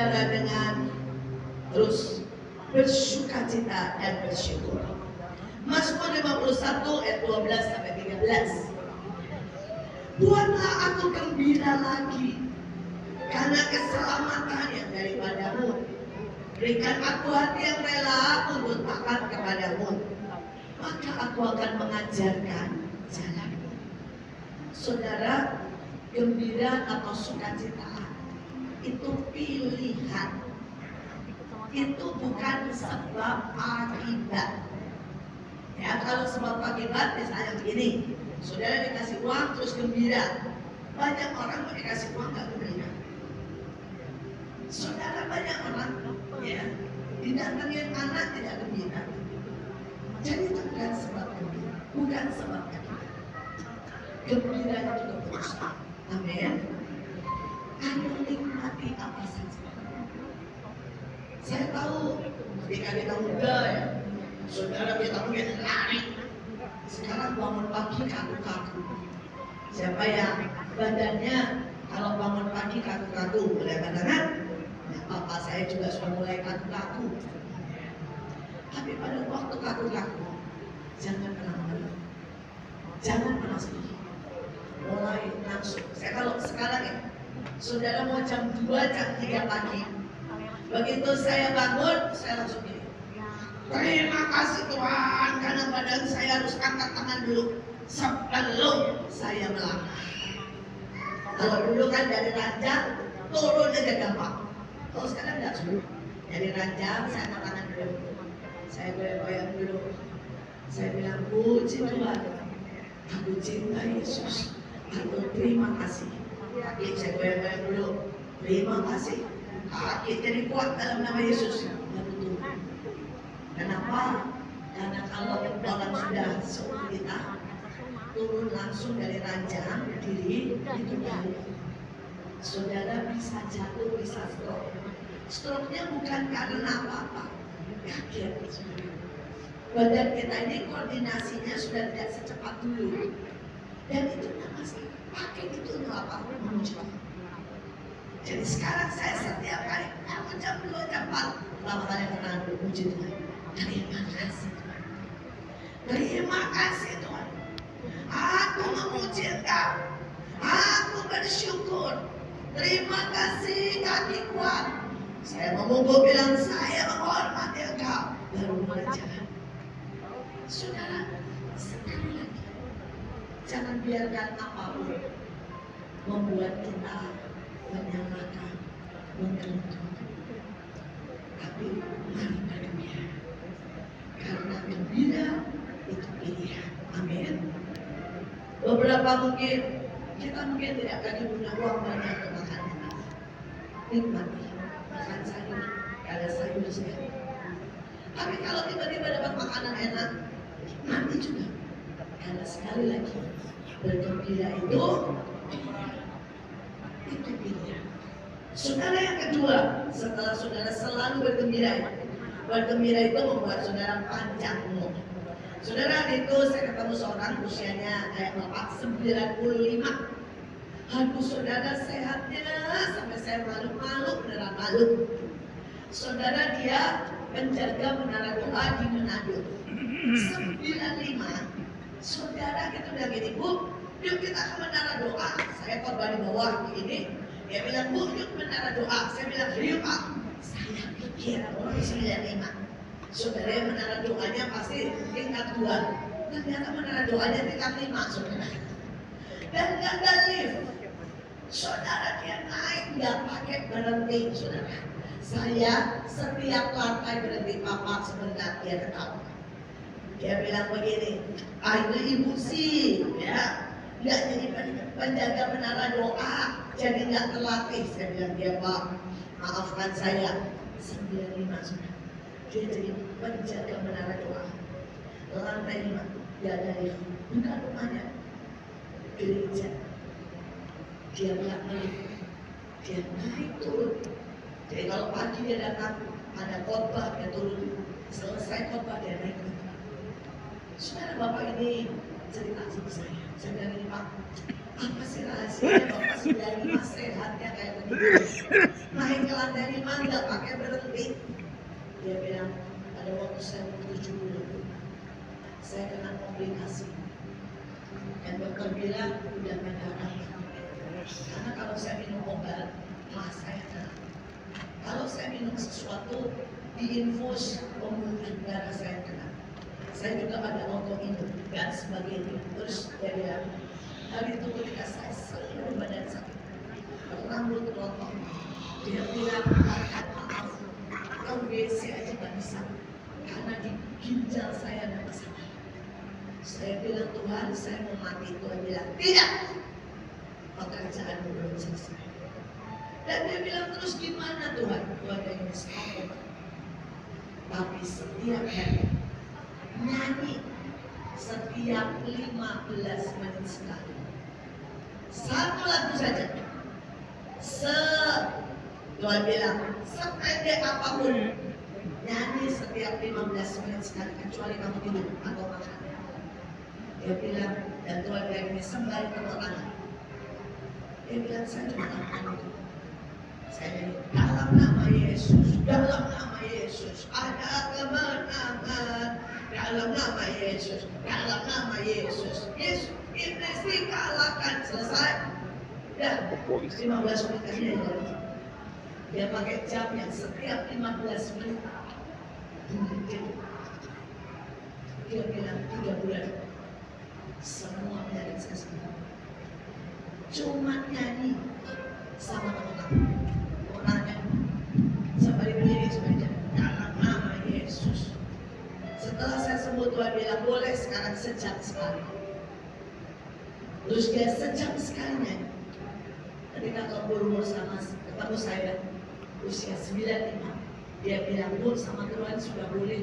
saudara dengan terus bersukacita dan bersyukur. Mazmur 51 ayat 12 sampai 13. Buatlah aku gembira lagi karena keselamatan yang daripadamu. Berikan aku hati yang rela untuk taat kepadamu, maka aku akan mengajarkan jalanmu. Saudara, gembira atau sukacita itu pilihan. Itu bukan sebab akibat. Ya, kalau sebab akibat misalnya begini, saudara dikasih uang terus gembira. Banyak orang mau dikasih uang gak gembira. Saudara, banyak orang ya didatangin anak tidak gembira. Jadi itu bukan sebab gembira, bukan sebab akibat. Gembira itu keputusan. Amin. Ayo nikmati apa saja. Saya tahu ketika kita muda ya, saudara kita mungkin lari. Sekarang bangun pagi kaku-kaku. Siapa yang badannya kalau bangun pagi kaku-kaku, boleh badangan? Ya, papa saya juga sudah mulai kaku-kaku. Tapi pada waktu kaku-kaku, jangan pernah mengeluh, jangan pernah sedih. Mulai langsung. Saya kalau sekarang ya, saudara mau jam 2, jam 3 pagi, begitu saya bangun, saya langsung gini. Terima kasih Tuhan, karena badan saya harus angkat tangan dulu sebelum saya melangkah. Kalau dulu kan dari ranjang turun aja gampang. Kalau sekarang enggak sudah. Dari ranjang saya angkat tangan dulu, saya goyang-goyang dulu. Saya bilang, puji Tuhan, aku cinta Yesus. Aku terima kasih. Kaki saya goyang-goyang dulu. Terima kasih. Kaki jadi kuat dalam nama Yesus. Kenapa? Karena kalau orang sudah seumur kita turun langsung dari ranjang berdiri itu bahaya. Saudara bisa jatuh, bisa stroke. Stroke-nya bukan karena apa-apa, kaget. Badan kita ini koordinasinya sudah tidak secepat dulu. Dan itu masih pakai itu untuk apa? Menuju. Jadi sekarang saya setiap kali aku jam 2, jam 4 pertama kali pernah berpuji Tuhan. Terima kasih Tuhan. Terima kasih Tuhan. Aku memuji Engkau. Aku bersyukur. Terima kasih kaki kuat. Saya memunggu bilang saya menghormati Engkau. Baru mulai jalan. Saudara, sekali lagi, jangan biarkan apapun membuat kita menyalahkan, mengeluh. Tapi mari bergembira. Karena gembira itu pilihan. Amin. Beberapa mungkin kita tidak lagi punya uang banyak untuk makan. Nikmati makan sayur, ada sayur sehat. Tapi kalau tiba-tiba dapat makanan enak, nikmati juga. Karena sekali lagi bergembira itu pilihan. Saudara yang kedua, setelah saudara selalu bergembira, bergembira itu membuat saudara panjang umur. Saudara, itu saya ketemu seorang usianya kayak bapak 95. Aduh saudara, sehatnya sampai saya malu-malu, beneran malu. Saudara, dia penjaga menara doa di Manado. 95. Saudara, kita udah gini, Bu, yuk kita ke menara doa. Saya korban di bawah begini. Dia bilang, Bu, yuk menara doa. Saya bilang, yuk Pak. Saya pikir, orang 95. Saudara, yang menara doanya pasti tingkat 2. Ternyata menara doanya tingkat 5, saudara. Dan nggak ada lift. Saudara, dia naik nggak pakai berhenti, saudara. Saya setiap lantai berhenti, Papa sebentar, dia ketawa. Dia bilang begini, itu ibu sih, ya, nggak jadi penjaga menara doa, jadi nggak terlatih. Saya bilang, dia Pak, maafkan saya. 95 sudah. Dia jadi penjaga menara doa. Lantai 5, dia ada lift, bukan rumahnya, gereja. Dia nggak naik, dia naik turun. Jadi kalau pagi dia datang, ada khotbah, dia turun. Selesai khotbah dia naik. Saudara, bapak ini cerita sama saya. Saya bilang, ini Pak, apa sih rahasianya Bapak sudah 5 sehatnya kayak begini? Naik ke lantai 5 nggak pakai berhenti. Dia bilang, pada waktu saya umur 70, saya kena komplikasi. Dan dokter bilang udah mendarah. Karena kalau saya minum obat, malah saya kena. Kalau saya minum sesuatu diinfus pembunuh darah saya kena. Saya juga ada autoimun dan sebagainya. Terus dia bilang, hari itu ketika saya seluruh badan sakit, rambut rontok, dia bilang, maaf, ke WC aja gak bisa, karena di ginjal saya ada masalah. Saya bilang, Tuhan, saya mau mati. Tuhan bilang, tidak, pekerjaanmu belum selesai. Dan dia bilang, terus gimana Tuhan? Tuhan yang stop. Tapi setiap hari nyanyi setiap 15 menit sekali. Satu lagu saja. Tuhan bilang, sependek apapun, nyanyi setiap 15 menit sekali, kecuali kamu tidur atau makan. Dia bilang, dan Tuhan bilang ini sembari tepuk tangan. Dia bilang, saya cuma lakukan itu. Saya nyanyi, dalam nama Yesus, dalam nama Yesus, ada kemenangan. Dalam nama Yesus, dalam nama Yesus. Yesus, iblis dikalahkan. Selesai. Dan 15 menit aja dia pakai jam yang setiap 15 menit. Dia bilang 3 bulan semua penyakit saya sembuh. Cuma nyanyi sama teman-teman. Nanya, sampai berdiri sebenarnya dalam nama Yesus. Setelah saya sembuh, Tuhan bilang boleh sekarang sejam sekali. Terus dia sejam sekali nyanyi. Ketika berumur sama ketemu saya usia 95, dia bilang, Bu, sama Tuhan sudah boleh